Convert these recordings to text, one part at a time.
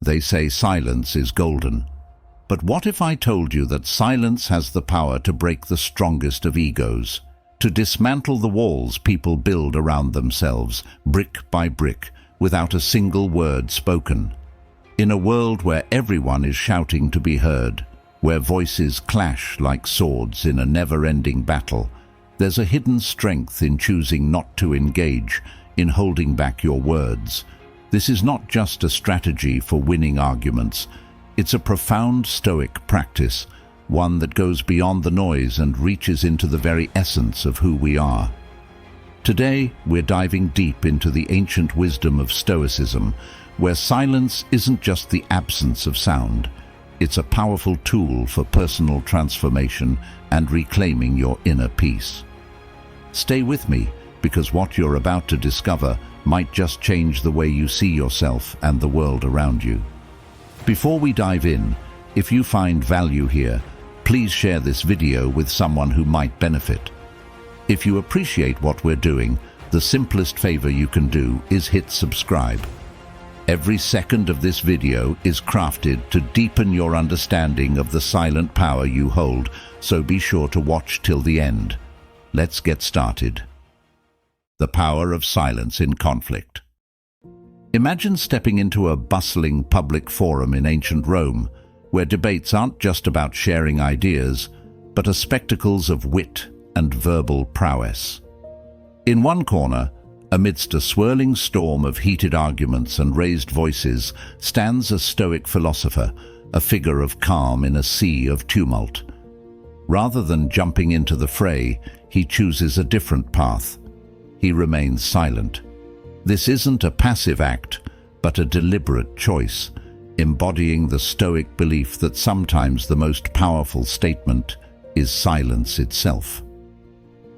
They say silence is golden. But what if I told you that silence has the power to break the strongest of egos, to dismantle the walls people build around themselves, brick by brick, without a single word spoken? In a world where everyone is shouting to be heard, where voices clash like swords in a never-ending battle, there's a hidden strength in choosing not to engage, in holding back your words. This is not just a strategy for winning arguments. It's a profound Stoic practice, one that goes beyond the noise and reaches into the very essence of who we are. Today, we're diving deep into the ancient wisdom of Stoicism, where silence isn't just the absence of sound. It's a powerful tool for personal transformation and reclaiming your inner peace. Stay with me, because what you're about to discover might just change the way you see yourself and the world around you. Before we dive in, if you find value here, please share this video with someone who might benefit. If you appreciate what we're doing, the simplest favor you can do is hit subscribe. Every second of this video is crafted to deepen your understanding of the silent power you hold, so be sure to watch till the end. Let's get started. The power of silence in conflict. Imagine stepping into a bustling public forum in ancient Rome, where debates aren't just about sharing ideas, but are spectacles of wit and verbal prowess. In one corner, amidst a swirling storm of heated arguments and raised voices, stands a Stoic philosopher, a figure of calm in a sea of tumult. Rather than jumping into the fray, he chooses a different path. He remains silent. This isn't a passive act, but a deliberate choice, embodying the Stoic belief that sometimes the most powerful statement is silence itself.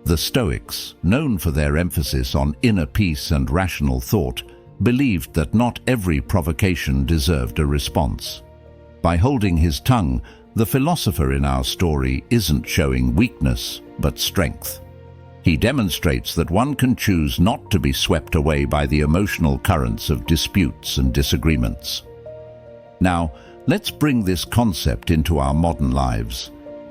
The Stoics, known for their emphasis on inner peace and rational thought, believed that not every provocation deserved a response. By holding his tongue, the philosopher in our story isn't showing weakness, but strength. He demonstrates that one can choose not to be swept away by the emotional currents of disputes and disagreements. Now, let's bring this concept into our modern lives.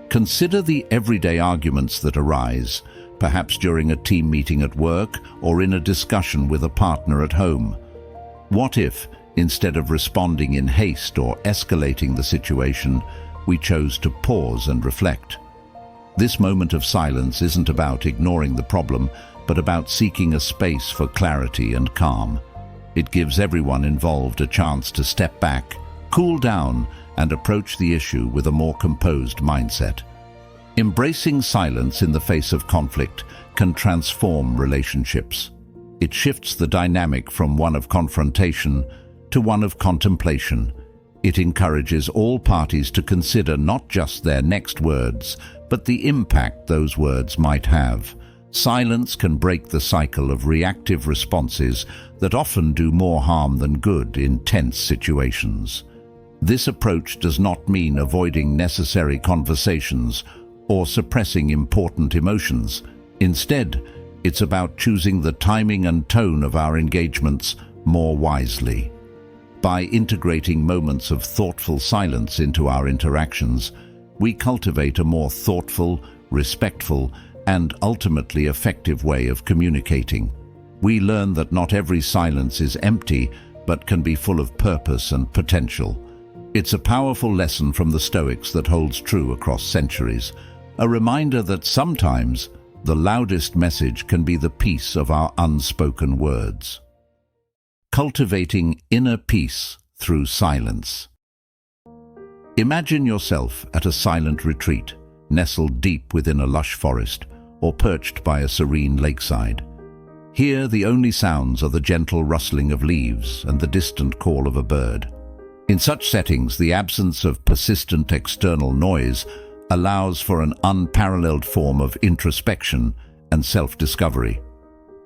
Consider the everyday arguments that arise, perhaps during a team meeting at work or in a discussion with a partner at home. What if, instead of responding in haste or escalating the situation, we chose to pause and reflect? This moment of silence isn't about ignoring the problem, but about seeking a space for clarity and calm. It gives everyone involved a chance to step back, cool down, and approach the issue with a more composed mindset. Embracing silence in the face of conflict can transform relationships. It shifts the dynamic from one of confrontation to one of contemplation. It encourages all parties to consider not just their next words, but the impact those words might have. Silence can break the cycle of reactive responses that often do more harm than good in tense situations. This approach does not mean avoiding necessary conversations or suppressing important emotions. Instead, it's about choosing the timing and tone of our engagements more wisely. By integrating moments of thoughtful silence into our interactions, we cultivate a more thoughtful, respectful, and ultimately effective way of communicating. We learn that not every silence is empty, but can be full of purpose and potential. It's a powerful lesson from the Stoics that holds true across centuries, a reminder that sometimes the loudest message can be the peace of our unspoken words. Cultivating inner peace through silence. Imagine yourself at a silent retreat, nestled deep within a lush forest, or perched by a serene lakeside. Here, the only sounds are the gentle rustling of leaves and the distant call of a bird. In such settings, the absence of persistent external noise allows for an unparalleled form of introspection and self-discovery.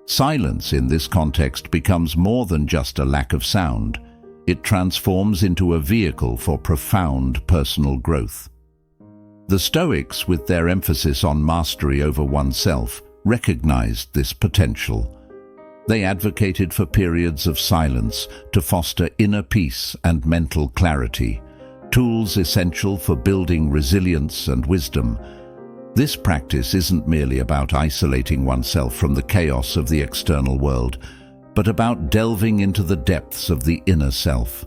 Silence in this context becomes more than just a lack of sound. It transforms into a vehicle for profound personal growth. The Stoics, with their emphasis on mastery over oneself, recognized this potential. They advocated for periods of silence to foster inner peace and mental clarity, tools essential for building resilience and wisdom. This practice isn't merely about isolating oneself from the chaos of the external world, but about delving into the depths of the inner self.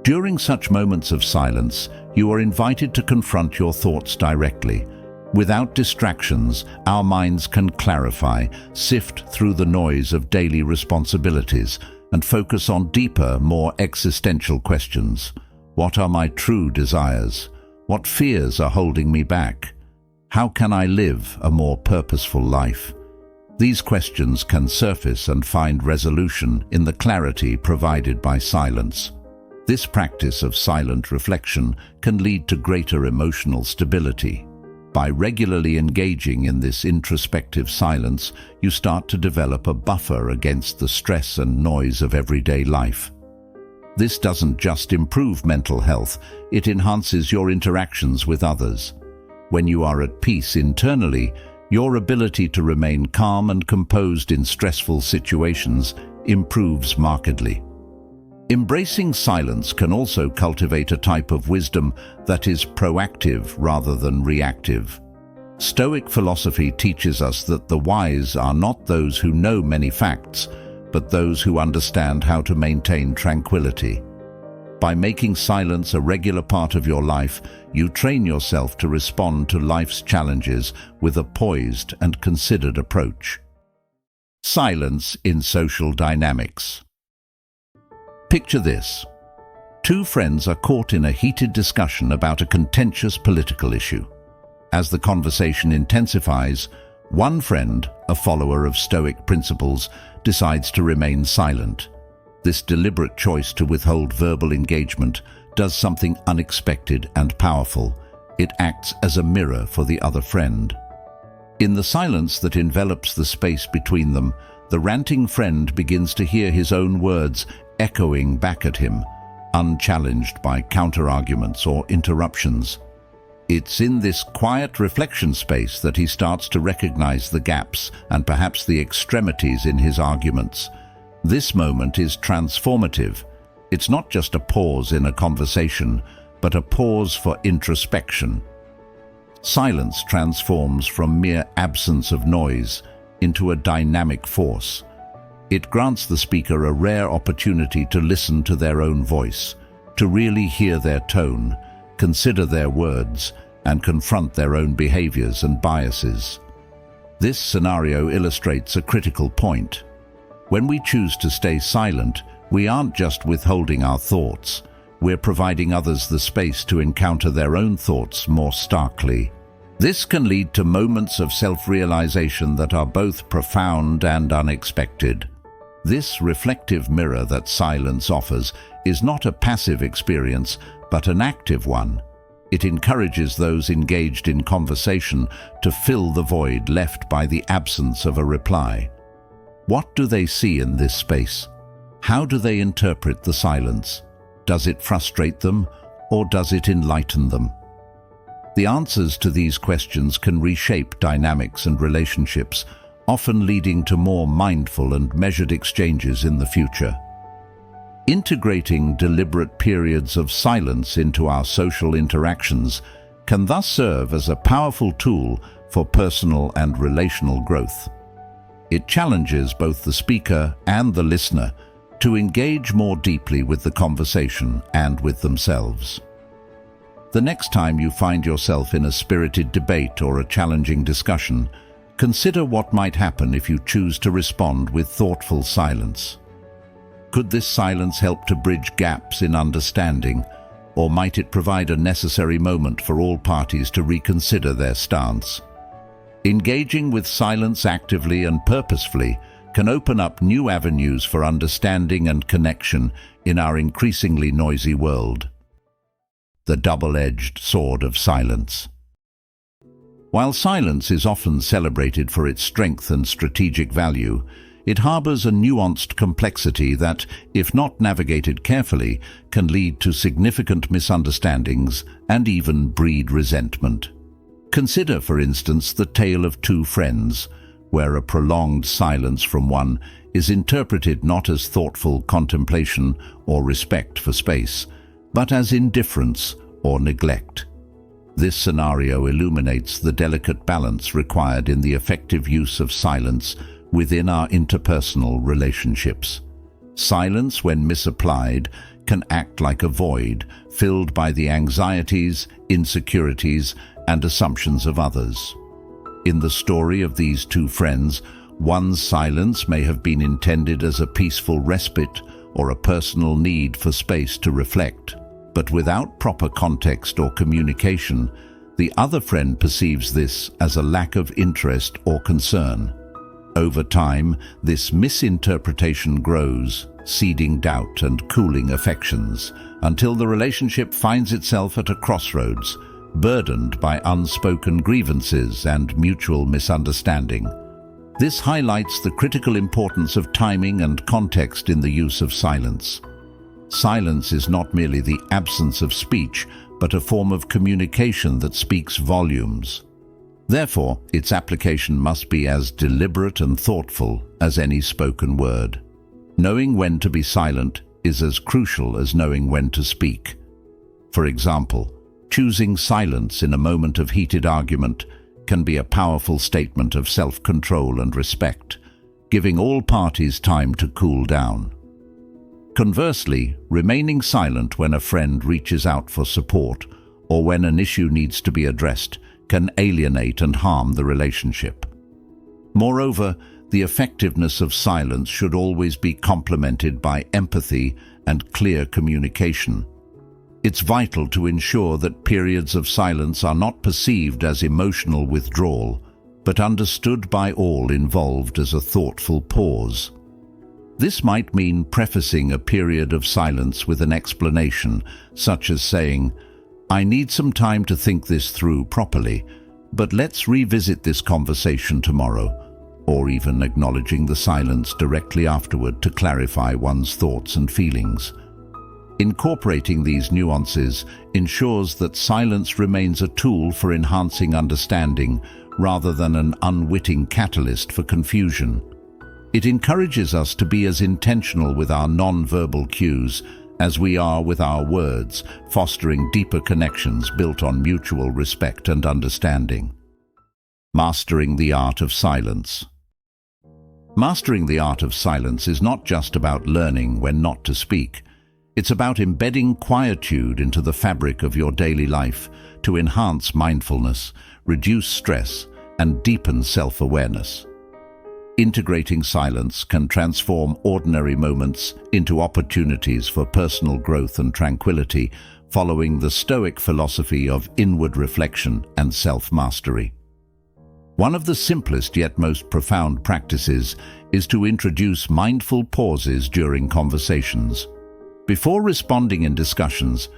During such moments of silence, you are invited to confront your thoughts directly. Without distractions, our minds can clarify, sift through the noise of daily responsibilities, and focus on deeper, more existential questions. What are my true desires? What fears are holding me back? How can I live a more purposeful life? These questions can surface and find resolution in the clarity provided by silence. This practice of silent reflection can lead to greater emotional stability. By regularly engaging in this introspective silence, you start to develop a buffer against the stress and noise of everyday life. This doesn't just improve mental health, it enhances your interactions with others. When you are at peace internally, your ability to remain calm and composed in stressful situations improves markedly. Embracing silence can also cultivate a type of wisdom that is proactive rather than reactive. Stoic philosophy teaches us that the wise are not those who know many facts, but those who understand how to maintain tranquility. By making silence a regular part of your life, you train yourself to respond to life's challenges with a poised and considered approach. Silence in social dynamics. Picture this. Two friends are caught in a heated discussion about a contentious political issue. As the conversation intensifies, one friend, a follower of Stoic principles, decides to remain silent. This deliberate choice to withhold verbal engagement does something unexpected and powerful. It acts as a mirror for the other friend. In the silence that envelops the space between them, the ranting friend begins to hear his own words echoing back at him, unchallenged by counter-arguments or interruptions. It's in this quiet reflection space that he starts to recognize the gaps and perhaps the extremities in his arguments. This moment is transformative. It's not just a pause in a conversation, but a pause for introspection. Silence transforms from mere absence of noise into a dynamic force. It grants the speaker a rare opportunity to listen to their own voice, to really hear their tone, consider their words, and confront their own behaviors and biases. This scenario illustrates a critical point. When we choose to stay silent, we aren't just withholding our thoughts, we're providing others the space to encounter their own thoughts more starkly. This can lead to moments of self-realization that are both profound and unexpected. This reflective mirror that silence offers is not a passive experience, but an active one. It encourages those engaged in conversation to fill the void left by the absence of a reply. What do they see in this space? How do they interpret the silence? Does it frustrate them, or does it enlighten them? The answers to these questions can reshape dynamics and relationships, often leading to more mindful and measured exchanges in the future. Integrating deliberate periods of silence into our social interactions can thus serve as a powerful tool for personal and relational growth. It challenges both the speaker and the listener to engage more deeply with the conversation and with themselves. The next time you find yourself in a spirited debate or a challenging discussion, consider what might happen if you choose to respond with thoughtful silence. Could this silence help to bridge gaps in understanding, or might it provide a necessary moment for all parties to reconsider their stance? Engaging with silence actively and purposefully can open up new avenues for understanding and connection in our increasingly noisy world. The double-edged sword of silence. While silence is often celebrated for its strength and strategic value, it harbors a nuanced complexity that, if not navigated carefully, can lead to significant misunderstandings and even breed resentment. Consider, for instance, the tale of two friends. where a prolonged silence from one is interpreted not as thoughtful contemplation or respect for space, but as indifference or neglect. This scenario illuminates the delicate balance required in the effective use of silence within our interpersonal relationships. Silence, when misapplied, can act like a void filled by the anxieties, insecurities, and assumptions of others. In the story of these two friends, one's silence may have been intended as a peaceful respite or a personal need for space to reflect, but without proper context or communication, the other friend perceives this as a lack of interest or concern. Over time, this misinterpretation grows, seeding doubt and cooling affections, until the relationship finds itself at a crossroads, burdened by unspoken grievances and mutual misunderstanding. This highlights the critical importance of timing and context in the use of silence. Silence is not merely the absence of speech, but a form of communication that speaks volumes. Therefore, its application must be as deliberate and thoughtful as any spoken word. Knowing when to be silent is as crucial as knowing when to speak. For example, choosing silence in a moment of heated argument can be a powerful statement of self-control and respect, giving all parties time to cool down. Conversely, remaining silent when a friend reaches out for support or when an issue needs to be addressed can alienate and harm the relationship. Moreover, the effectiveness of silence should always be complemented by empathy and clear communication. It's vital to ensure that periods of silence are not perceived as emotional withdrawal, but understood by all involved as a thoughtful pause. This might mean prefacing a period of silence with an explanation, such as saying, "I need some time to think this through properly, but let's revisit this conversation tomorrow," or even acknowledging the silence directly afterward to clarify one's thoughts and feelings. Incorporating these nuances ensures that silence remains a tool for enhancing understanding rather than an unwitting catalyst for confusion. It encourages us to be as intentional with our non-verbal cues as we are with our words, fostering deeper connections built on mutual respect and understanding. Mastering the art of silence. Mastering the art of silence is not just about learning when not to speak. It's about embedding quietude into the fabric of your daily life to enhance mindfulness, reduce stress, and deepen self-awareness. Integrating silence can transform ordinary moments into opportunities for personal growth and tranquility, following the Stoic philosophy of inward reflection and self-mastery. One of the simplest yet most profound practices is to introduce mindful pauses during conversations. Before responding in discussions,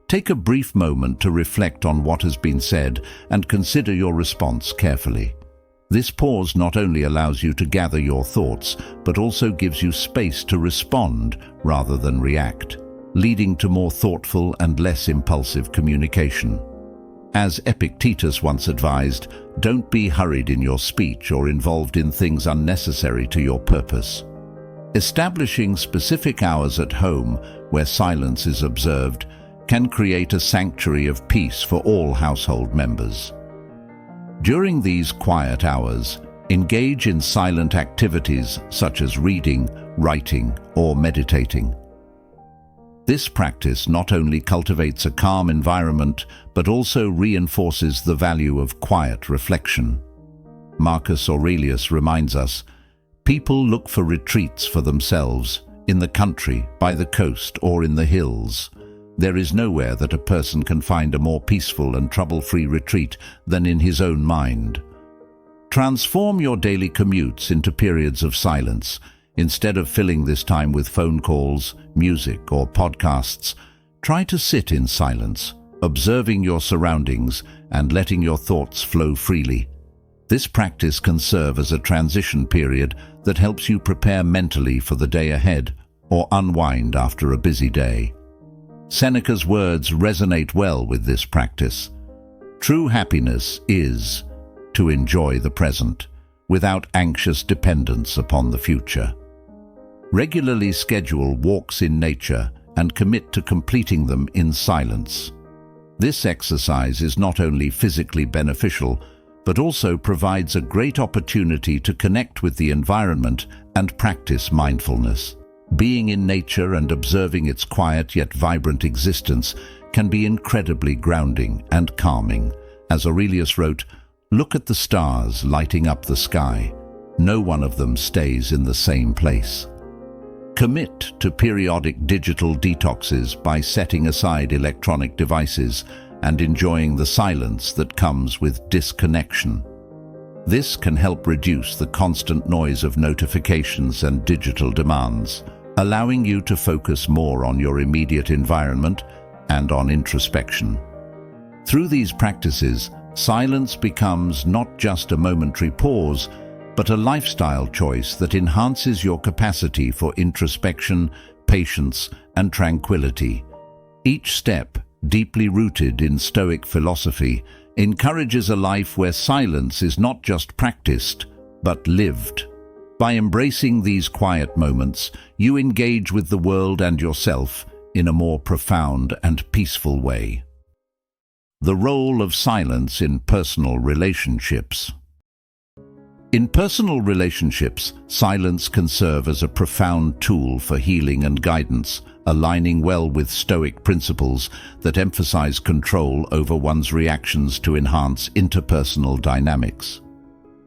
take a brief moment to reflect on what has been said and consider your response carefully. This pause not only allows you to gather your thoughts, but also gives you space to respond rather than react, leading to more thoughtful and less impulsive communication. As Epictetus once advised, don't be hurried in your speech or involved in things unnecessary to your purpose. Establishing specific hours at home where silence is observed can create a sanctuary of peace for all household members. During these quiet hours, engage in silent activities such as reading, writing, or meditating. This practice not only cultivates a calm environment, but also reinforces the value of quiet reflection. Marcus Aurelius reminds us, "People look for retreats for themselves, in the country, by the coast, or in the hills. There is nowhere that a person can find a more peaceful and trouble-free retreat than in his own mind." Transform your daily commutes into periods of silence. Instead of filling this time with phone calls, music, or podcasts, try to sit in silence, observing your surroundings and letting your thoughts flow freely. This practice can serve as a transition period that helps you prepare mentally for the day ahead or unwind after a busy day. Seneca's words resonate well with this practice. True happiness is to enjoy the present, without anxious dependence upon the future. Regularly schedule walks in nature and commit to completing them in silence. This exercise is not only physically beneficial, but also provides a great opportunity to connect with the environment and practice mindfulness. Being in nature and observing its quiet yet vibrant existence can be incredibly grounding and calming. As Aurelius wrote, "Look at the stars lighting up the sky. No one of them stays in the same place." Commit to periodic digital detoxes by setting aside electronic devices and enjoying the silence that comes with disconnection. This can help reduce the constant noise of notifications and digital demands, allowing you to focus more on your immediate environment and on introspection. Through these practices, silence becomes not just a momentary pause, but a lifestyle choice that enhances your capacity for introspection, patience, and tranquility. Each step, deeply rooted in Stoic philosophy, encourages a life where silence is not just practiced, but lived. By embracing these quiet moments, you engage with the world and yourself in a more profound and peaceful way. The role of silence in personal relationships. In personal relationships, silence can serve as a profound tool for healing and guidance, aligning well with Stoic principles that emphasize control over one's reactions to enhance interpersonal dynamics.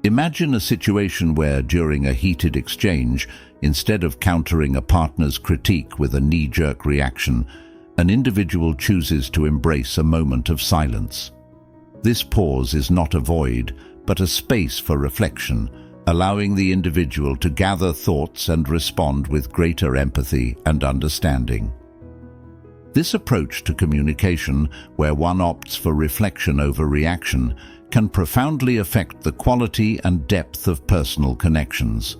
Imagine a situation where, during a heated exchange, instead of countering a partner's critique with a knee-jerk reaction, an individual chooses to embrace a moment of silence. This pause is not a void, but a space for reflection, allowing the individual to gather thoughts and respond with greater empathy and understanding. This approach to communication, where one opts for reflection over reaction, can profoundly affect the quality and depth of personal connections.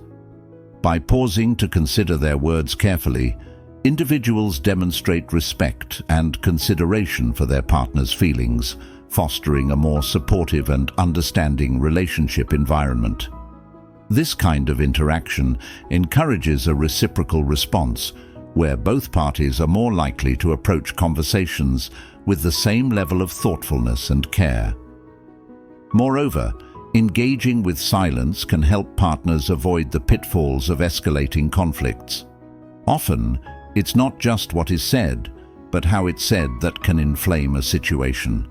By pausing to consider their words carefully, individuals demonstrate respect and consideration for their partner's feelings, fostering a more supportive and understanding relationship environment. This kind of interaction encourages a reciprocal response, where both parties are more likely to approach conversations with the same level of thoughtfulness and care. Moreover, engaging with silence can help partners avoid the pitfalls of escalating conflicts. Often, it's not just what is said, but how it's said that can inflame a situation.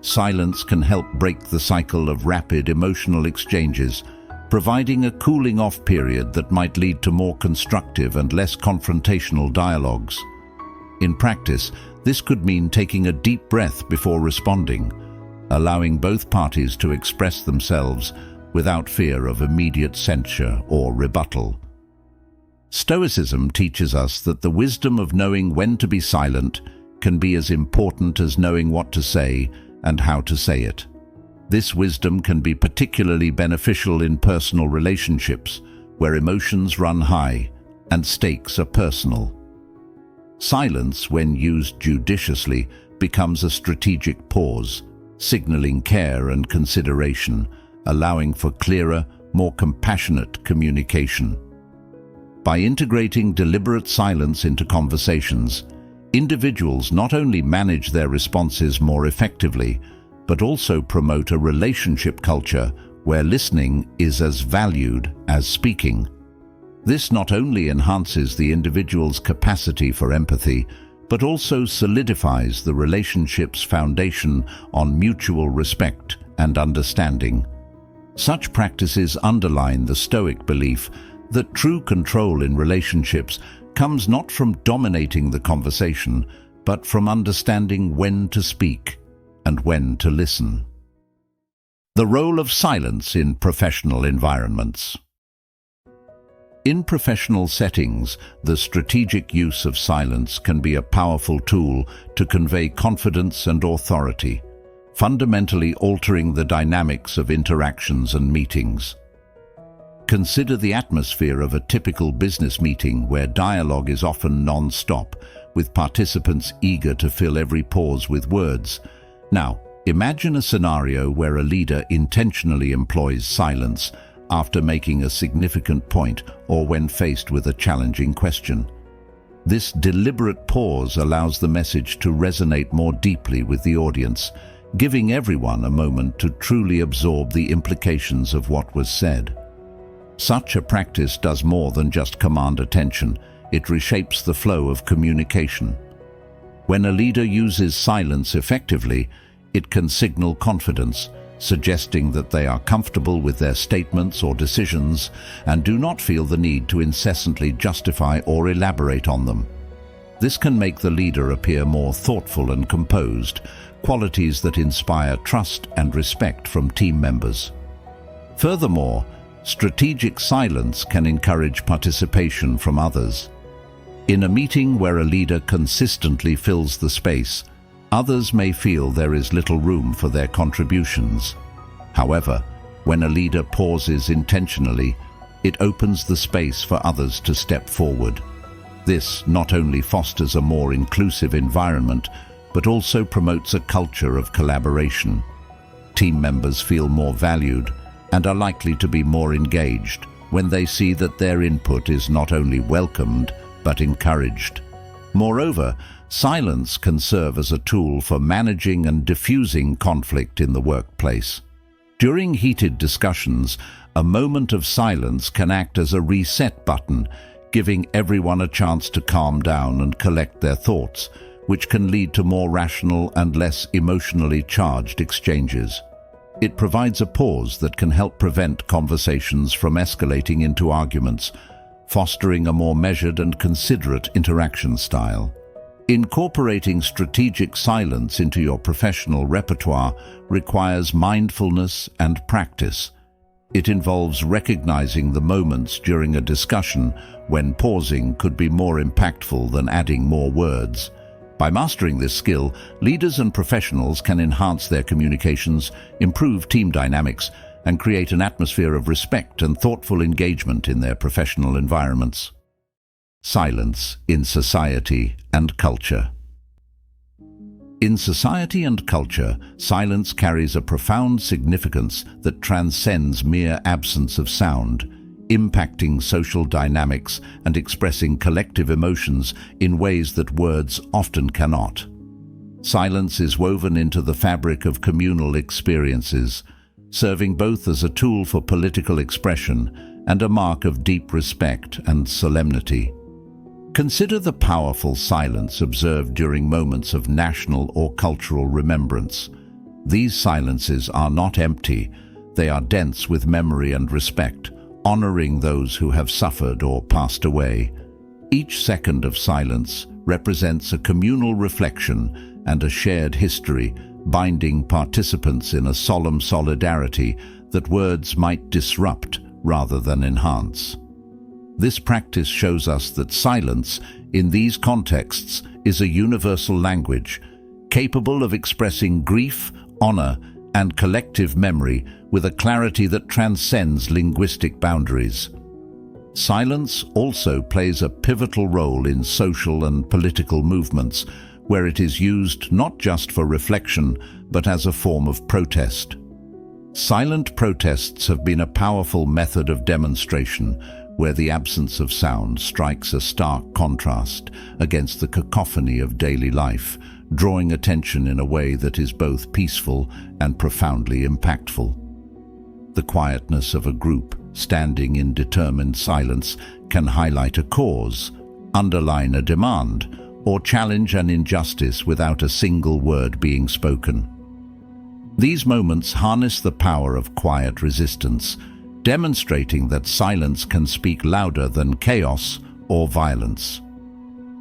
Silence can help break the cycle of rapid emotional exchanges, providing a cooling-off period that might lead to more constructive and less confrontational dialogues. In practice, this could mean taking a deep breath before responding, allowing both parties to express themselves without fear of immediate censure or rebuttal. Stoicism teaches us that the wisdom of knowing when to be silent can be as important as knowing what to say and how to say it. This wisdom can be particularly beneficial in personal relationships, where emotions run high and stakes are personal. Silence, when used judiciously, becomes a strategic pause, signaling care and consideration, allowing for clearer, more compassionate communication. By integrating deliberate silence into conversations, individuals not only manage their responses more effectively, but also promote a relationship culture where listening is as valued as speaking. This not only enhances the individual's capacity for empathy, but also solidifies the relationship's foundation on mutual respect and understanding. Such practices underline the Stoic belief that true control in relationships comes not from dominating the conversation, but from understanding when to speak and when to listen. The role of silence in professional environments. In professional settings, the strategic use of silence can be a powerful tool to convey confidence and authority, fundamentally altering the dynamics of interactions and meetings. Consider the atmosphere of a typical business meeting where dialogue is often non-stop, with participants eager to fill every pause with words. Now, imagine a scenario where a leader intentionally employs silence, after making a significant point or when faced with a challenging question. This deliberate pause allows the message to resonate more deeply with the audience, giving everyone a moment to truly absorb the implications of what was said. Such a practice does more than just command attention. It reshapes the flow of communication. When a leader uses silence effectively, it can signal confidence, suggesting that they are comfortable with their statements or decisions and do not feel the need to incessantly justify or elaborate on them. This can make the leader appear more thoughtful and composed, qualities that inspire trust and respect from team members. Furthermore, strategic silence can encourage participation from others. In a meeting where a leader consistently fills the space, others may feel there is little room for their contributions. However, when a leader pauses intentionally, it opens the space for others to step forward. This not only fosters a more inclusive environment, but also promotes a culture of collaboration. Team members feel more valued and are likely to be more engaged when they see that their input is not only welcomed, but encouraged. Moreover, silence can serve as a tool for managing and diffusing conflict in the workplace. During heated discussions, a moment of silence can act as a reset button, giving everyone a chance to calm down and collect their thoughts, which can lead to more rational and less emotionally charged exchanges. It provides a pause that can help prevent conversations from escalating into arguments, fostering a more measured and considerate interaction style. Incorporating strategic silence into your professional repertoire requires mindfulness and practice. It involves recognizing the moments during a discussion when pausing could be more impactful than adding more words. By mastering this skill, leaders and professionals can enhance their communications, improve team dynamics, and create an atmosphere of respect and thoughtful engagement in their professional environments. Silence in society and culture. In society and culture, silence carries a profound significance that transcends mere absence of sound, impacting social dynamics and expressing collective emotions in ways that words often cannot. Silence is woven into the fabric of communal experiences, serving both as a tool for political expression and a mark of deep respect and solemnity. Consider the powerful silence observed during moments of national or cultural remembrance. These silences are not empty, they are dense with memory and respect, honoring those who have suffered or passed away. Each second of silence represents a communal reflection and a shared history, binding participants in a solemn solidarity that words might disrupt rather than enhance. This practice shows us that silence, in these contexts, is a universal language, capable of expressing grief, honor, and collective memory with a clarity that transcends linguistic boundaries. Silence also plays a pivotal role in social and political movements, where it is used not just for reflection, but as a form of protest. Silent protests have been a powerful method of demonstration, where the absence of sound strikes a stark contrast against the cacophony of daily life, drawing attention in a way that is both peaceful and profoundly impactful. The quietness of a group standing in determined silence can highlight a cause, underline a demand, or challenge an injustice without a single word being spoken. These moments harness the power of quiet resistance, demonstrating that silence can speak louder than chaos or violence.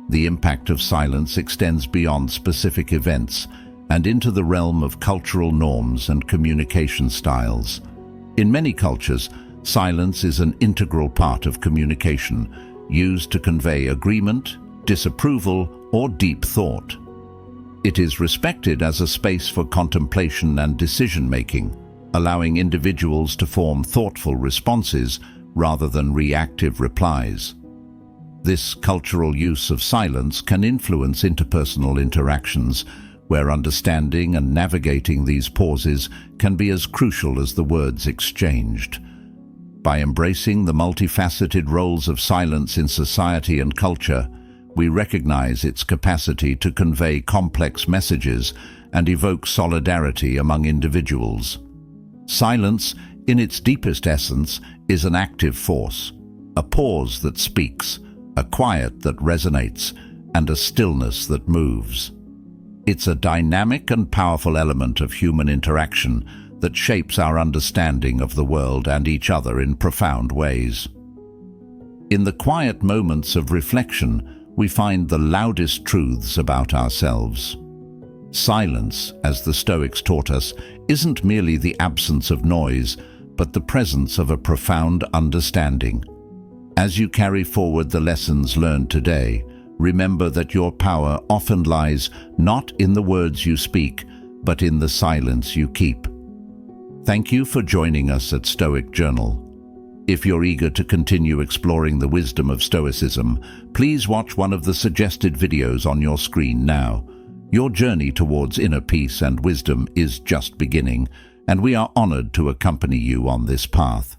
The impact of silence extends beyond specific events and into the realm of cultural norms and communication styles. In many cultures, silence is an integral part of communication, used to convey agreement, disapproval, or deep thought. It is respected as a space for contemplation and decision-making, allowing individuals to form thoughtful responses rather than reactive replies. This cultural use of silence can influence interpersonal interactions, where understanding and navigating these pauses can be as crucial as the words exchanged. By embracing the multifaceted roles of silence in society and culture, we recognize its capacity to convey complex messages and evoke solidarity among individuals. Silence, in its deepest essence, is an active force, a pause that speaks, a quiet that resonates, and a stillness that moves. It's a dynamic and powerful element of human interaction that shapes our understanding of the world and each other in profound ways. In the quiet moments of reflection, we find the loudest truths about ourselves. Silence, as the Stoics taught us, isn't merely the absence of noise, but the presence of a profound understanding. As you carry forward the lessons learned today, remember that your power often lies not in the words you speak, but in the silence you keep. Thank you for joining us at Stoic Journal. If you're eager to continue exploring the wisdom of Stoicism, please watch one of the suggested videos on your screen now. Your journey towards inner peace and wisdom is just beginning, and we are honored to accompany you on this path.